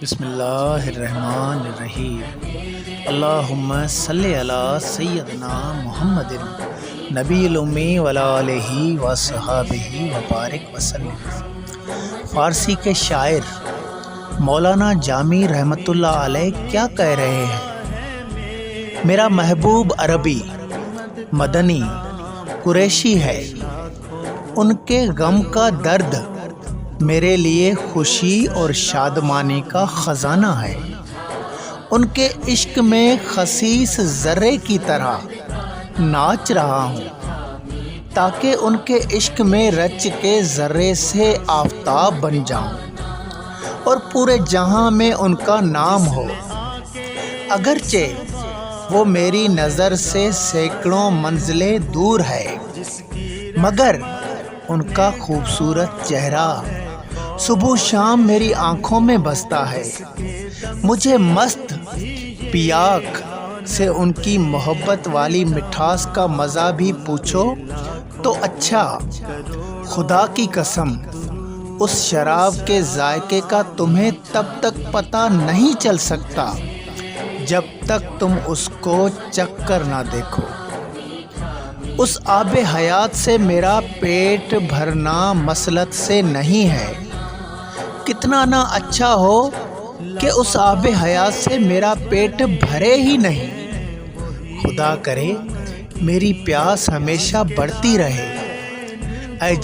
بسم اللہ الرحمن الرحیم اللہم صلی علی سیدنا محمد نبی الامی وعلی آلہ وصحبہ وبارک وسلم۔ فارسی کے شاعر مولانا جامی رحمۃ اللہ علیہ کیا کہہ رہے ہیں؟ میرا محبوب عربی، مدنی، قریشی ہے۔ ان کے غم کا درد میرے لیے خوشی اور شادمانی کا خزانہ ہے۔ ان کے عشق میں خسیس ذرے کی طرح ناچ رہا ہوں، تاکہ ان کے عشق میں رچ کے ذرے سے آفتاب بن جاؤں اور پورے جہاں میں ان کا نام ہو۔ اگرچہ وہ میری نظر سے سینکڑوں منزلیں دور ہے، مگر ان کا خوبصورت چہرہ صبح شام میری آنکھوں میں بستا ہے۔ مجھے مست پیاک سے ان کی محبت والی مٹھاس کا مزہ بھی پوچھو تو اچھا، خدا کی قسم اس شراب کے ذائقے کا تمہیں تب تک پتہ نہیں چل سکتا جب تک تم اس کو چکھ کر نہ دیکھو۔ اس آب حیات سے میرا پیٹ بھرنا مسلط سے نہیں ہے۔ کتنا نہ اچھا ہو کہ اس آب حیات سے میرا پیٹ بھرے ہی نہیں۔ خدا کرے میری پیاس ہمیشہ بڑھتی رہے۔ اے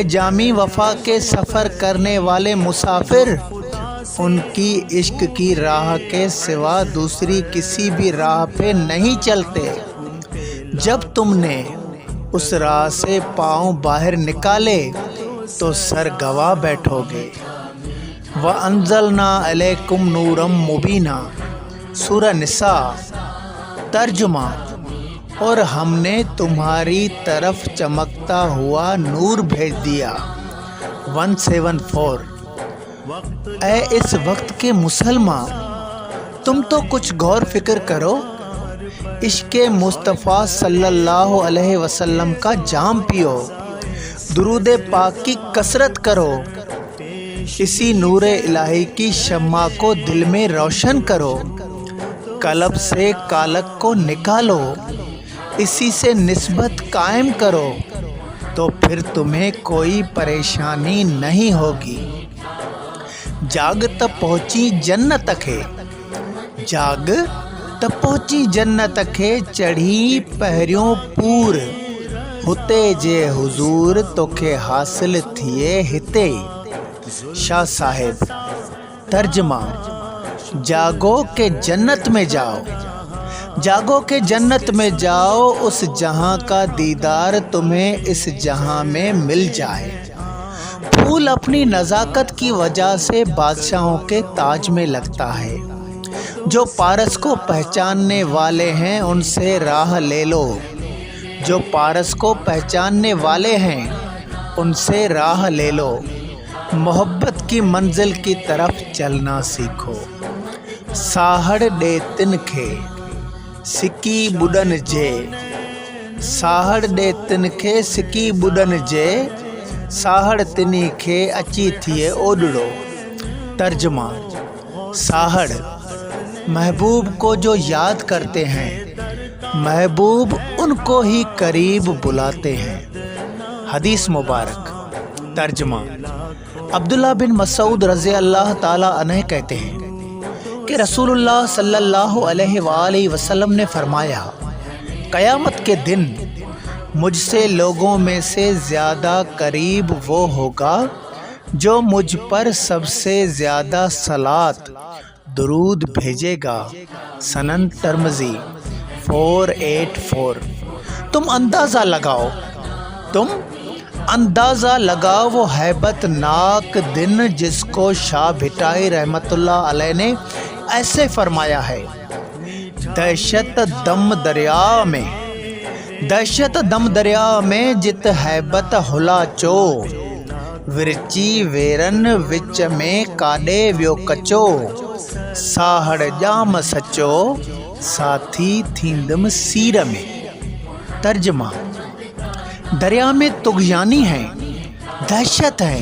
جامی وفا کے سفر کرنے والے مسافر، ان کی عشق کی راہ کے سوا دوسری کسی بھی راہ پہ نہیں چلتے۔ جب تم نے اس راہ سے پاؤں باہر نکالے تو سر گوا بیٹھو گے۔ وَأَنزَلْنَا عَلَيْكُمْ نُورًا مُبِينًا، سورہ نساء۔ ترجمہ: اور ہم نے تمہاری طرف چمکتا ہوا نور بھیج دیا۔ 174۔ اے اس وقت کے مسلمان، تم تو کچھ غور فکر کرو۔ عشق مصطفیٰ صلی اللہ علیہ وسلم کا جام پیو، درود پاک کی کثرت کرو، اسی نور الہی کی شمع کو دل میں روشن کرو، قلب سے کالک کو نکالو، اسی سے نسبت قائم کرو، تو پھر تمہیں کوئی پریشانی نہیں ہوگی۔ جاگ تب پہنچی جنت اکھے، جاگ تب پہنچی جنت اکھے، چڑھی پہریوں پور، ہوتے جے حضور توکھے حاصل تھیے ہتے۔ شاہ صاحب۔ ترجمہ: جاگو کہ جنت میں جاؤ، جاگو کہ جنت میں جاؤ، اس جہاں کا دیدار تمہیں اس جہاں میں مل جائے۔ پھول اپنی نزاکت کی وجہ سے بادشاہوں کے تاج میں لگتا ہے۔ جو پارس کو پہچاننے والے ہیں ان سے راہ لے لو، جو پارس کو پہچاننے والے ہیں ان سے راہ لے لو، محبت کی منزل کی طرف چلنا سیکھو۔ ساہڑ ڈے تن کھے سکی بڈن جے، ساہڑ ڈے تن کھے سکی بڈن جے، ساہڑ تنی کھے اچی تھیے اوڈڑو۔ ترجمہ: ساہڑ محبوب کو جو یاد کرتے ہیں، محبوب ان کو ہی قریب بلاتے ہیں۔ حدیث مبارک۔ ترجمہ: عبداللہ بن مسعود رضی اللہ تعالیٰ عنہ کہتے ہیں کہ رسول اللہ صلی اللہ علیہ وآلہ وسلم نے فرمایا، قیامت کے دن مجھ سے لوگوں میں سے زیادہ قریب وہ ہوگا جو مجھ پر سب سے زیادہ صلاۃ درود بھیجے گا۔ سنن ترمذی 484۔ تم اندازہ لگاؤ وہ ہیبت ناک دن جس کو شاہ بھٹائی رحمۃ اللہ علیہ نے ایسے فرمایا ہے: دہشت دم دریا میں جت ہیبت ہلا چو، ورچی ویرن وچ میں کاڈے ویو کچو، ساہڑ جام سچو ساتھی تھیندم سیر میں۔ ترجمہ: دریا میں طغیانی ہیں، دہشت ہے،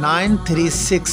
936।